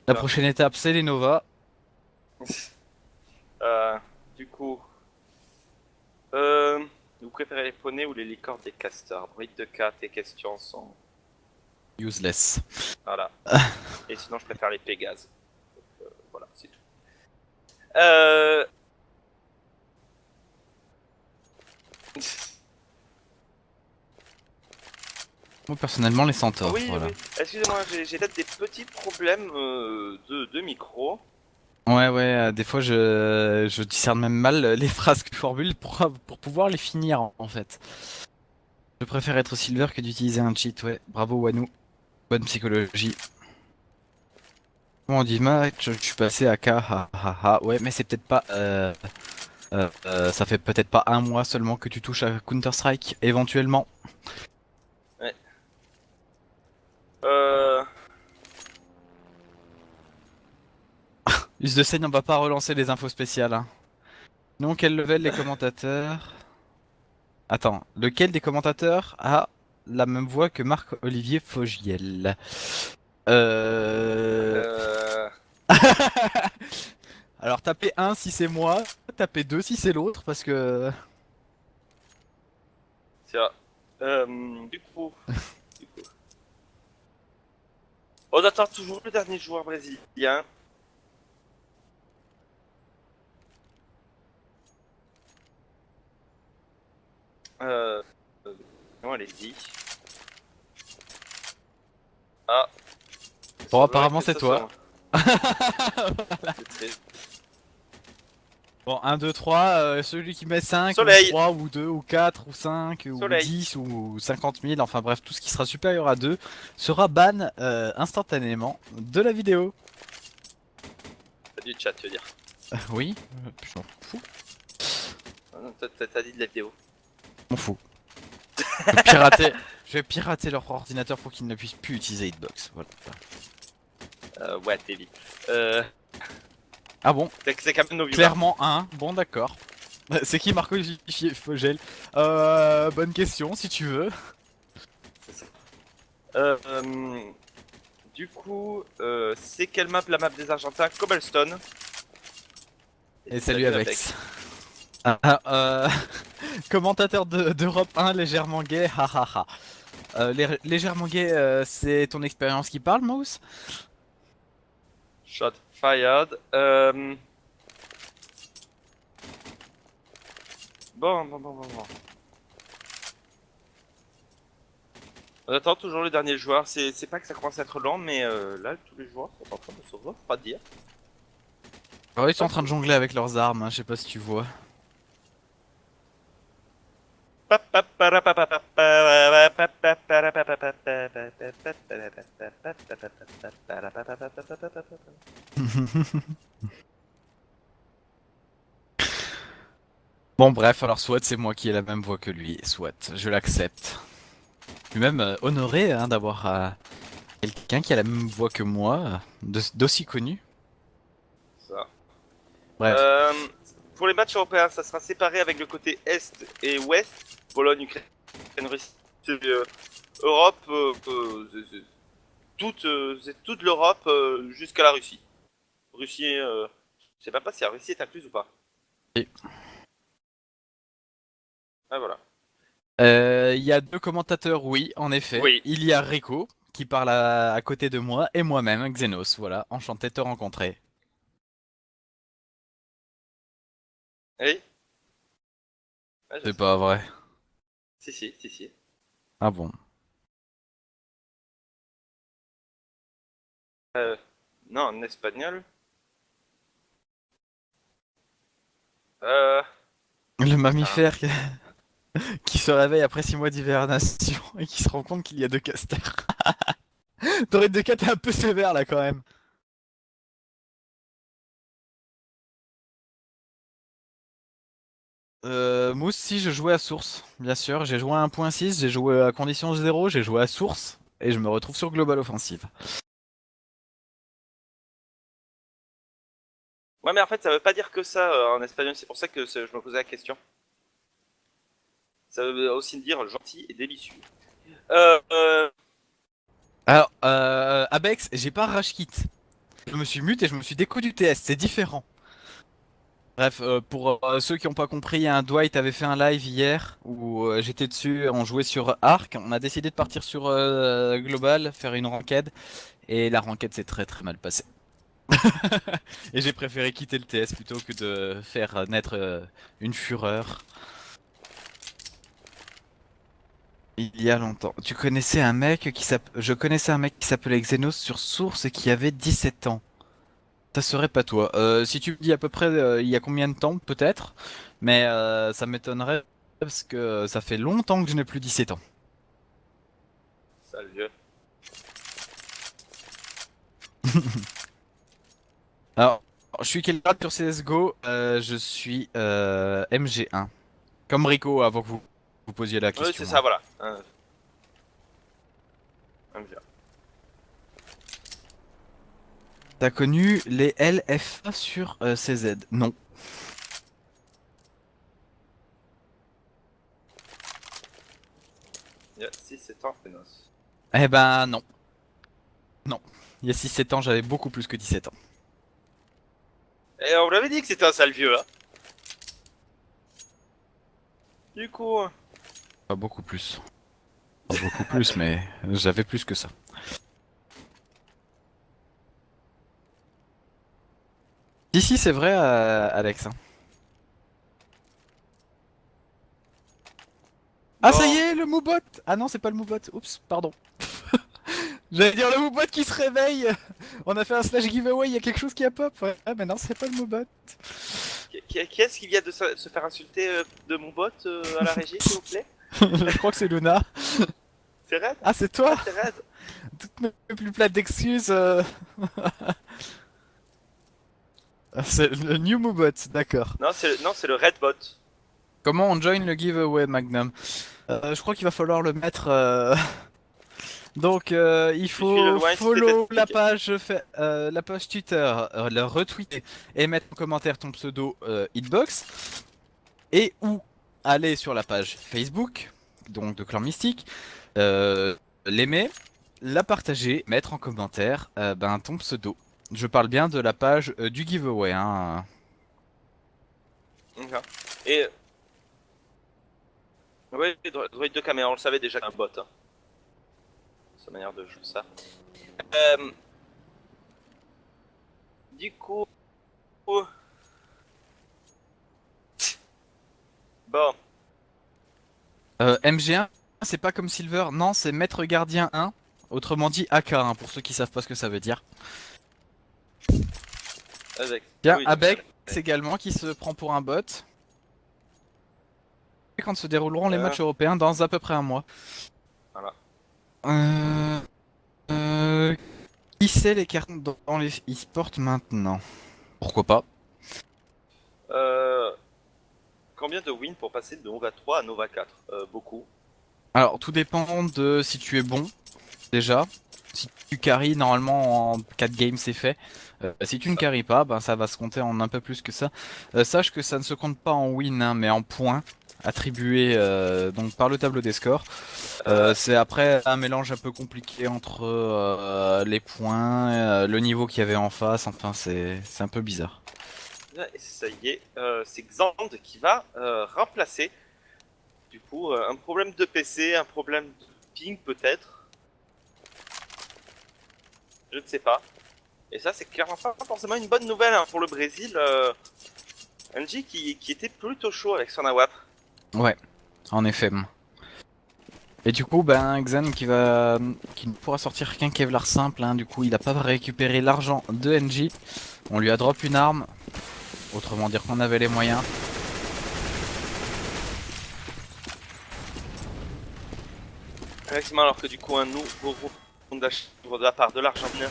La Tiens. prochaine étape, c'est les Nova. Euh, du coup, euh, vous préférez les poneys ou les licornes des castors? Bride de cas, tes questions sont... Useless. Voilà. Et sinon, je préfère les Pégases. Voilà, c'est tout. Euh... Moi personnellement, les centaures, Oui, voilà. oui. Excusez-moi, j'ai peut-être des petits problèmes de micro. Ouais, des fois je discerne même mal les phrases que je formule pour pouvoir les finir en fait. Je préfère être silver que d'utiliser un cheat, ouais. Bravo Wano, bonne psychologie. Bon, on dit match, je suis passé à K, ouais, mais c'est peut-être pas, ça fait peut-être pas un mois seulement que tu touches à Counter-Strike, éventuellement. Ouais. Euh... Use de scène, on va pas relancer les infos spéciales, hein. Non, quel level les commentateurs? Attends, lequel des commentateurs a la même voix que Marc-Olivier Fogiel? Euh... Euh... Alors tapez 1 si c'est moi, tapez 2 si c'est l'autre, parce que... Tiens. Du coup... On attend toujours le dernier joueur brésilien. Euh... Non, allez-y. Ah, il Bon, semblerait apparemment que c'est ce soit toi. moi. C'est triste. Bon, 1, 2, 3, celui qui met 5 ou Soleil. 3 ou 2 ou 4 ou 5 ou Soleil. 10 ou 50 000, enfin bref, tout ce qui sera supérieur à 2 sera ban instantanément de la vidéo. T'as du chat, tu veux dire. Oui, je m'en fous. Ah non, t'as dit de la vidéo. M'en fous. Je vais pirater, je vais pirater leur ordinateur pour qu'ils ne puissent plus utiliser Hitbox. Voilà. Ouais, t'es libre. Euh... Ah bon, C'est quand même nos viewers. clairement un. Bon, d'accord. C'est qui Marco Fogel? Bonne question si tu veux. Euh, euh, du coup, c'est quelle map la map des Argentins? Cobblestone. Et salut Avex. Commentateur d'Europe 1 légèrement gay, hahaha. Légèrement gay, c'est ton expérience qui parle, Mouse? Shot fired. Bon. On attend toujours le dernier joueur. C'est pas que ça commence à être lent, mais là, tous les joueurs sont en train de se refroidir. Ouais, ils sont en train de jongler avec leurs armes, hein, je sais pas si tu vois. Bon, bref, alors soit c'est moi qui ai la même voix que lui, soit, je l'accepte. Je suis même honoré hein, d'avoir quelqu'un qui a la même voix que moi, d'aussi connu. Ça. Bref. Euh, pour les matchs européens, ça sera séparé avec le côté Est et Ouest. Pologne, Ukraine, Russie. Europe, c'est toute l'Europe jusqu'à la Russie. Russie, je sais même pas si la Russie est incluse ou pas. Et, Ah voilà. Il y a deux commentateurs, oui, en effet. Oui. Il y a Rico, qui parle à côté de moi, et moi-même, Xenos. Voilà, enchanté de te rencontrer. Oui. Ouais, je C'est sais. pas vrai. Si. Ah bon. Non, en espagnol. Euh, Le putain. mammifère qui se réveille après 6 mois d'hibernation et qui se rend compte qu'il y a deux casters. T'aurais deux cas, t'es un peu sévère là quand même. Mousse, si je jouais à source, bien sûr. J'ai joué à 1.6, j'ai joué à condition 0, j'ai joué à source et je me retrouve sur Global Offensive. Ouais, mais en fait, ça veut pas dire que ça en espagnol, c'est pour ça que je me posais la question. Ça veut aussi dire gentil et délicieux. Euh, euh, Alors, Abex, j'ai pas rage quit. Je me suis mute et je me suis déco du TS, c'est différent. Bref, pour ceux qui n'ont pas compris, un Dwight avait fait un live hier où j'étais dessus, on jouait sur Arc, on a décidé de partir sur Global, faire une ranked, et la ranked s'est très très mal passée. Et j'ai préféré quitter le TS plutôt que de faire naître une fureur. Il y a longtemps. Tu connaissais un mec qui s'appelait... Je connaissais un mec qui s'appelait Xenos sur Source et qui avait 17 ans. Ça serait pas toi. Si tu me dis à peu près il y a combien de temps, peut-être. Mais ça m'étonnerait parce que ça fait longtemps que je n'ai plus 17 ans. sale vieux. Alors, je suis quel grade sur CSGO? Je suis MG1. Comme Rico avant que vous posiez la Oui, question, c'est hein. ça, voilà. T'as connu les LFA sur CZ? Non. Il y a 6-7 ans, Pénos. Eh ben non. Non. Il y a 6-7 ans, j'avais beaucoup plus que 17 ans. Et on vous l'avait dit que c'était un sale vieux, hein. Du coup, Pas beaucoup plus. Pas beaucoup plus, mais j'avais plus que ça. Si, si, c'est vrai, Alex, hein. Ah, ça y bon, est, le Moobot! Ah non, c'est pas le Moobot. Oups, pardon. J'allais dire le Moobot qui se réveille! On a fait un slash giveaway, il y a quelque chose qui a pop. Ouais, ah, mais non, c'est pas le Moobot. qui est-ce qui vient de se faire insulter de mon bot à la régie, s'il vous plaît? Je crois que c'est Luna. C'est Red? Ah, c'est Ah, toi? c'est Red. Toutes mes plus plates d'excuses. C'est le new Moobot, d'accord. Non, c'est le Red bot. Comment on join le giveaway, Magnum? Je crois qu'il va falloir le mettre. Donc, il Tu suis le faut loin, tu follow t'explique. la page Twitter, le retweeter et mettre en commentaire ton pseudo Hitbox. Et ou aller sur la page Facebook, donc de Clan Mystique, l'aimer, la partager, mettre en commentaire ben, ton pseudo. Je parle bien de la page du giveaway, hein. Ok. Et, ouais, Droid de caméra, on le savait déjà, un bot. Hein. Sa manière de jouer ça. Euh, du coup. Bon. MG1, c'est pas comme Silver, non, c'est Maître Gardien 1. Autrement dit AK, hein, pour ceux qui savent pas ce que ça veut dire. Avec. Tiens, Oui, Abex également qui se prend pour un bot. Quand se dérouleront les matchs européens dans à peu près un mois. Voilà. Euh, euh, qui sait les cartes dans les e-sports maintenant? Pourquoi pas? Euh, combien de wins pour passer de Nova 3 à Nova 4? Beaucoup. Alors, tout dépend de si tu es bon, déjà. Si tu carries, normalement en 4 games c'est fait. Si tu ne Ça. carries pas, ben, ça va se compter en un peu plus que ça. Sache que ça ne se compte pas en win, hein, mais en points attribués donc par le tableau des scores. C'est après un mélange un peu compliqué entre les points, le niveau qu'il y avait en face, enfin c'est un peu bizarre. Et ça y est, c'est Xand qui va remplacer. Du coup, un problème de PC, un problème de ping peut-être. Je ne sais pas. Et ça, c'est clairement pas forcément une bonne nouvelle hein, pour le Brésil. NJ qui était plutôt chaud avec son AWAP. Ouais, en effet. Et du coup, ben Xan qui ne pourra sortir qu'un Kevlar simple, hein, du coup il a pas récupéré l'argent de NJ. On lui a drop une arme, autrement dire qu'on avait les moyens. Effectivement, alors que du coup, un nouveau round d'achat de la part de l'Argentin.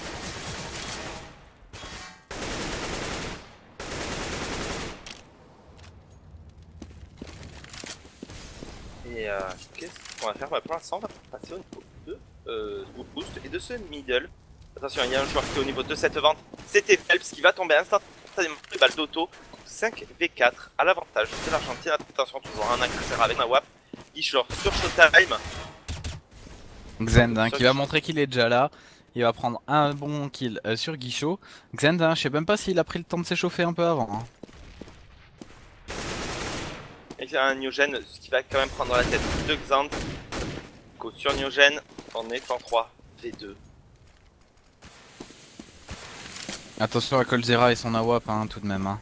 Et qu'est-ce qu'on va faire? Pour l'instant, on va passer au niveau de boost et de ce middle. Attention, il y a un joueur qui est au niveau de cette vente. C'était Phelps qui va tomber instantanément. instantanément les balles d'auto. 5v4 à l'avantage de l'Argentine. Attention, toujours un Caldera avec un WAP. Guichor sur Showtime. Xend hein, qui va montrer qu'il est déjà là. Il va prendre un bon kill sur Guichot. Xend, hein, je sais même pas s'il a pris le temps de s'échauffer un peu avant. Hein. Et il y a un Niogen qui va quand même prendre la tête de Xand. Go sur Niogen, on est en 3v2. Attention à Coldzera et son AWAP hein, tout de même. Hein.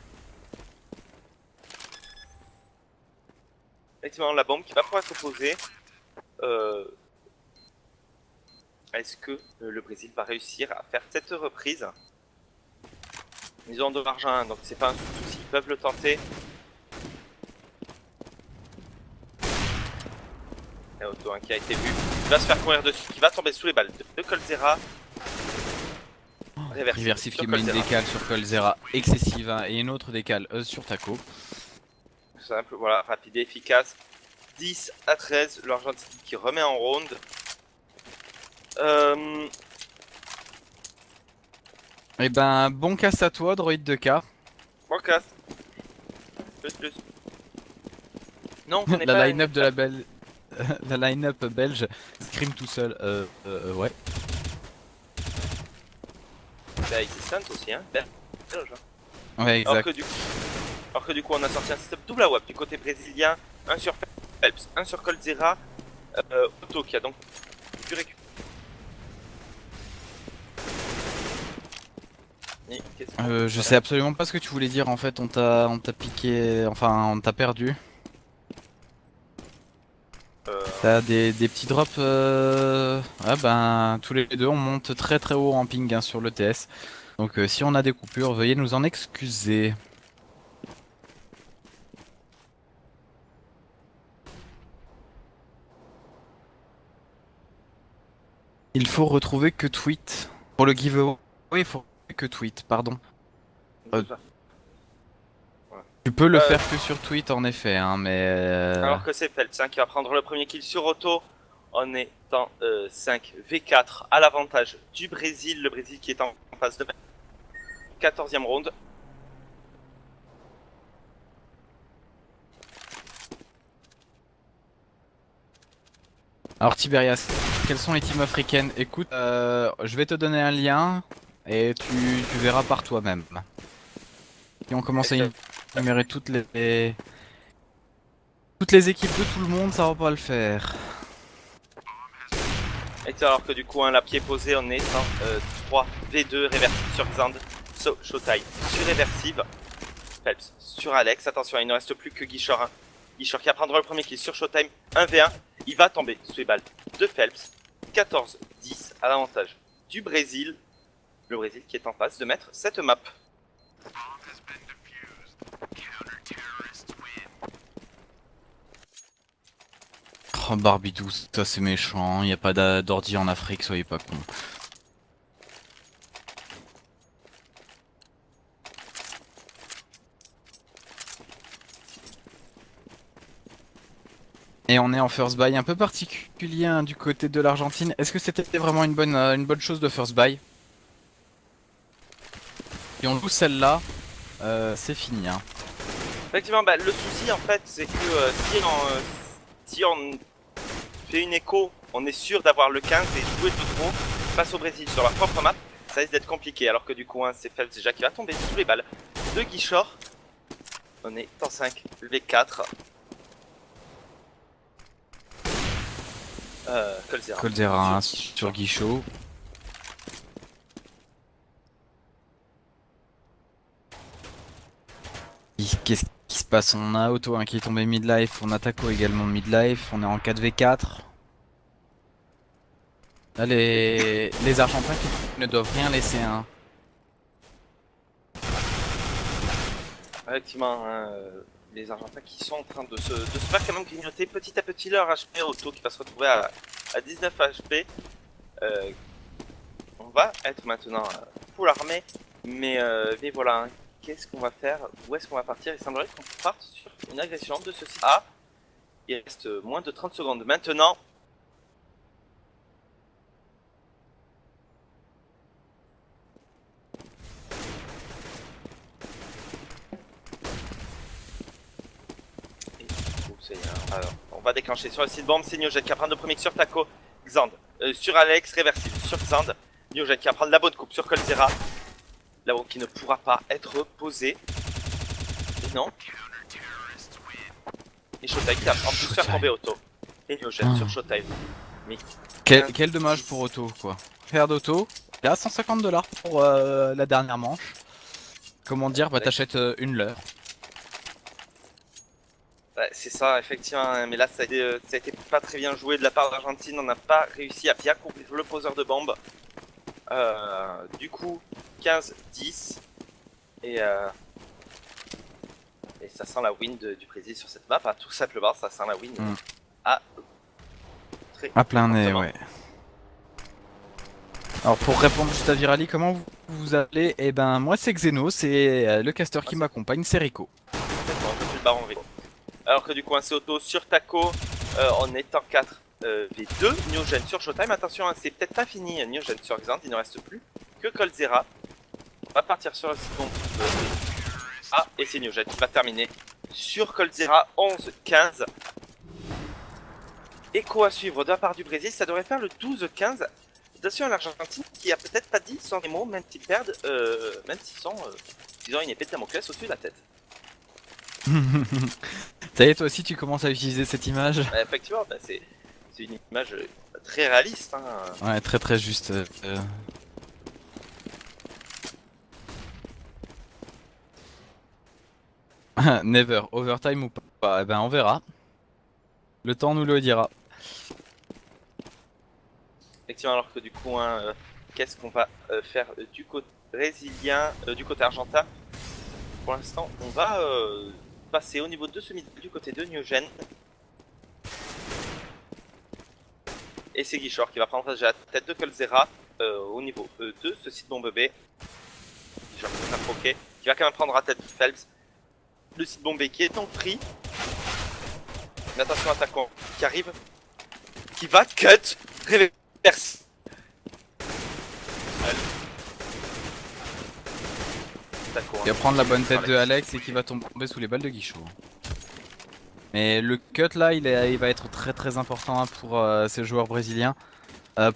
Effectivement, la bombe qui va pouvoir se poser. Est-ce que le Brésil va réussir à faire cette reprise? Ils ont de l'argent, donc c'est pas un souci, ils peuvent le tenter. Et Otto qui a été vu, il va se faire courir dessus, qui va tomber sous les balles de Coldzera. Réversif qui met une décale sur Coldzera excessive hein, et une autre décale sur Taco. Simple, voilà, rapide et efficace. 10-13, l'Argentine qui remet en round. Et ben bon cast à toi, Droid 2K. Bon cast. Plus. Non, on La line-up de la belle. La line-up belge scream tout seul. Ouais. Bah, il s'est stunt aussi, hein. Belge, hein. Ouais, exact. Alors que du coup, on a sorti un système double AWAP du côté brésilien. Un sur Phelps, un sur Coldzera. Otto qui a donc pu récupérer. Je sais absolument pas ce que tu voulais dire en fait, on t'a piqué, enfin on t'a perdu. T'as des petits drops, ah ben tous les deux on monte très très haut en ping hein, sur le TS. Donc si on a des coupures, veuillez nous en excuser. Il faut retrouver que tweet. Pour le giveaway, il faut que tweet, pardon. Tu peux le faire que sur tweet en effet, hein, mais... Alors que c'est Phelps hein, qui va prendre le premier kill sur Otto. On est en 5v4 à l'avantage du Brésil. Le Brésil qui est en phase de 14e round. Alors Tiberias, quelles sont les teams africaines? Écoute, je vais te donner un lien et tu verras par toi-même. Si on commence à énumérer toutes les équipes de tout le monde, ça va pas le faire. Et alors que du coup, hein, la pied posé, on est en 3v2 réversive sur Xand. Showtime sur réversive. Phelps sur Alex. Attention, il ne reste plus que Guichor. Hein. Guichor qui va prendre le premier kill sur Showtime. 1v1. Il va tomber sous les balles de Phelps. 14-10 à l'avantage du Brésil. Le Brésil qui est en phase de mettre cette map. Oh Barbidou, ça c'est méchant, y a pas d'ordi en Afrique, soyez pas con. Et on est en first buy un peu particulier hein, du côté de l'Argentine. Est-ce que c'était vraiment une bonne chose de first buy? Si on joue celle-là, c'est fini. Hein. Effectivement, bah, le souci en fait, c'est que si on fait une écho, on est sûr d'avoir le 15 et jouer de trop face au Brésil sur leur propre map, ça risque d'être compliqué. Alors que du coup, hein, c'est Phelps déjà qui va tomber sous les balles de Guichor. On est en 5 v4. Coldzera hein, sur Guichot. Qu'est-ce qui se passe? On a Otto hein, qui est tombé mid-life, on a Taco également mid-life, on est en 4v4. Là les Argentins qui ne doivent rien laisser hein. Effectivement, hein, les Argentins qui sont en train de se faire quand même grignoter petit à petit leur HP. Otto qui va se retrouver à 19 HP. On va être maintenant full armé, mais voilà, hein, qu'est-ce qu'on va faire? Où est-ce qu'on va partir? Il semblerait qu'on parte sur une agression de ce site A. Il reste moins de 30 secondes maintenant. ça y est, hein. Alors, on va déclencher sur le site bombe, c'est Neogen qui va prendre le premier sur Taco, Xand, sur Alex, réversible sur Xand, Neogen qui va prendre la bonne coupe sur Coldzera, la bombe qui ne pourra pas être posée. Et non. Et Showtime qui va en plus faire tomber Otto. Et Neogen sur Showtime. Mais Quel dommage pour Otto quoi. Faire d'Otto, il a 150$ pour la dernière manche. Comment dire, bah t'achètes une leurre. Ouais, c'est ça, effectivement, mais là ça a été pas très bien joué de la part d'Argentine, on n'a pas réussi à bien couvrir le poseur de bombe. Du coup, 15-10, et ça sent la win du Brésil sur cette map, hein, tout simplement, ça sent la win à plein nez, fortement. ouais. Alors pour répondre juste à Virali, comment vous appelez? Eh ben moi c'est Xeno, c'est le caster qui m'accompagne, c'est Rico. Complètement, je suis le baron Rico. Alors que du coup, un Auto sur Taco, on est en 4 V2, Neogen sur Showtime. Attention, hein, c'est peut-être pas fini, Neogen sur Xand, il ne reste plus que Coldzera. On va partir sur le second. Ah, et c'est Neogen qui va terminer sur Coldzera, 11-15. Écho à suivre de la part du Brésil, ça devrait faire le 12-15. Attention à l'Argentine qui a peut-être pas dit sans les mots, même s'ils perdent, même s'ils ont une épée de Damoclès au-dessus de la tête. Ça y est, toi aussi tu commences à utiliser cette image? Effectivement, bah, c'est une image très réaliste. Hein. Ouais, très très juste. Never, overtime ou pas? Eh ben on verra. Le temps nous le dira. Effectivement, alors que du coup, hein, qu'est-ce qu'on va faire du côté brésilien, du côté argentin? Pour l'instant, on va passer au niveau de semi du côté de Neogen. Et c'est Guichor qui va prendre la tête de Coldzera au niveau de ce site bombe B. Guichor qui va faire croquer, qui va quand même prendre la tête de Phelps. Le site bombe B qui est en free. Une attention attaquant qui arrive, qui va cut, reverse. Il va prendre la bonne tête de Alex et qui va tomber sous les balles de Guichot. Mais le cut là, il va être très très important pour ces joueurs brésiliens.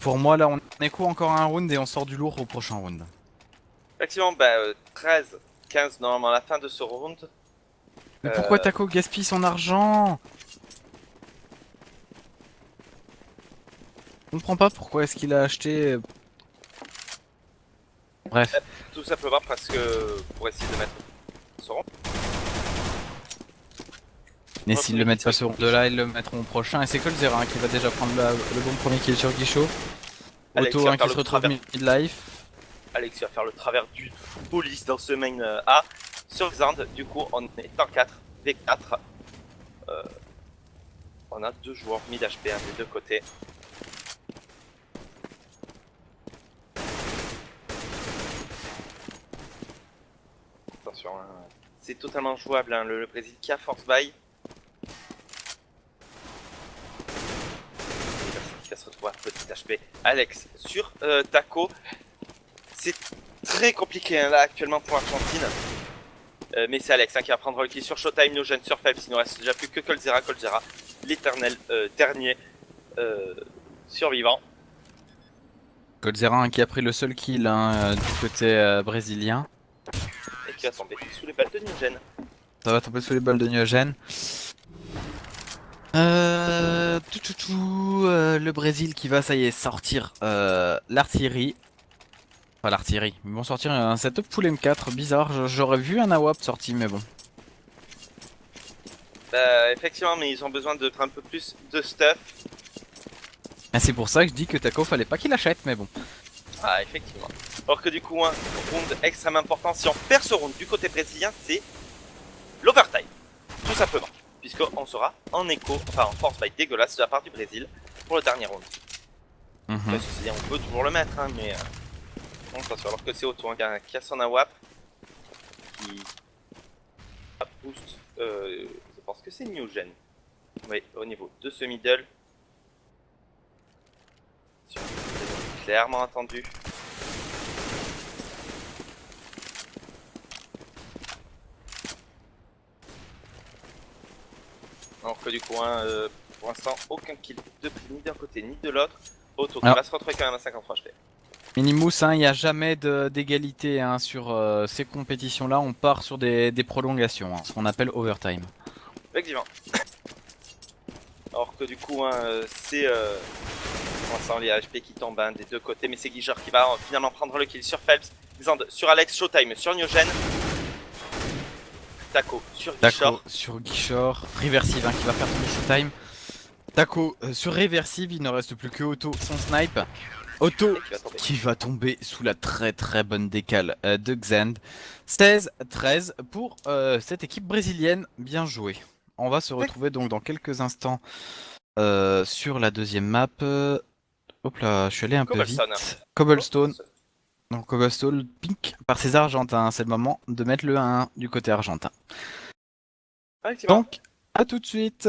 Pour moi là, on écoute encore un round et on sort du lourd au prochain round. Effectivement, bah, 13-15 normalement à la fin de ce round. Mais pourquoi Taco gaspille son argent? Je comprends pas pourquoi est-ce qu'il a acheté. Bref. Tout simplement parce que pour essayer de mettre son round. Mais s'ils le mettent pas sur de là, ils le mettront au prochain. Et c'est Coldzera hein, qui va déjà prendre le bon premier kill sur Guichot. Otto hein, qui se retrouve mid-life. Alex va faire le travers du police dans ce main A. Sur Xand, du coup, on est en 4 V4. On a deux joueurs mid HP hein, des deux côtés. Attention, hein. C'est totalement jouable, hein, le Brésil qui a force buy. Qui va se retrouver à petit HP. Alex sur Taco. C'est très compliqué hein, là actuellement pour l'Argentine. Mais c'est Alex hein, qui va prendre le kill sur Showtime, Neogen sur Phelps. Il ne reste déjà plus que Coldzera, l'éternel dernier survivant. Coldzera hein, qui a pris le seul kill hein, du côté brésilien. Et qui va tomber sous les balles de Neogen. Ça va tomber sous les balles de Neogen. Le Brésil qui va, ça y est, sortir l'artillerie. Enfin l'artillerie, ils vont sortir un setup full M4, bizarre, j'aurais vu un AWP sorti mais bon. Bah effectivement, mais ils ont besoin de un peu plus de stuff. Et c'est pour ça que je dis que Taco fallait pas qu'il achète mais bon. Ah effectivement. Alors que du coup un round extrêmement important, si on perd ce round du côté brésilien, c'est l'overtime. Tout simplement. Puisqu'on sera en écho, enfin en force fight dégueulasse de la part du Brésil pour le dernier round. C'est-à-dire on peut toujours le mettre hein, mais... attention, alors que c'est Otto hein, qui a son AWP qui boost, je pense que c'est Neogen. Oui, au niveau de ce middle. Clairement attendu. Alors que du coup, hein, pour l'instant, aucun kill de prix ni d'un côté ni de l'autre. Auto qui Alors. va se retrouver quand même à 53 HP. Minimous, hein, il n'y a jamais d'égalité hein, sur ces compétitions-là. On part sur des prolongations, hein, ce qu'on appelle overtime. Effectivement. Alors que du coup, hein, c'est pour l'instant les HP qui tombent hein, des deux côtés, mais c'est Guichard qui va finalement prendre le kill sur Phelps, Xand sur Alex, Showtime sur Nyogen, Taco sur Guichard. Taco sur Guichard, Reversive hein, qui va faire tomber Showtime. Taco sur Reversive, il ne reste plus que Otto, son snipe. Otto qui va tomber sous la très très bonne décale de Xand. 16-13 pour cette équipe brésilienne, bien joué. On va se retrouver donc dans quelques instants sur la deuxième map. Hop là, je suis allé un peu vite. Cobblestone. Donc Cobblestone pique par ses Argentins. C'est le moment de mettre le 1 du côté argentin. Donc, à tout de suite.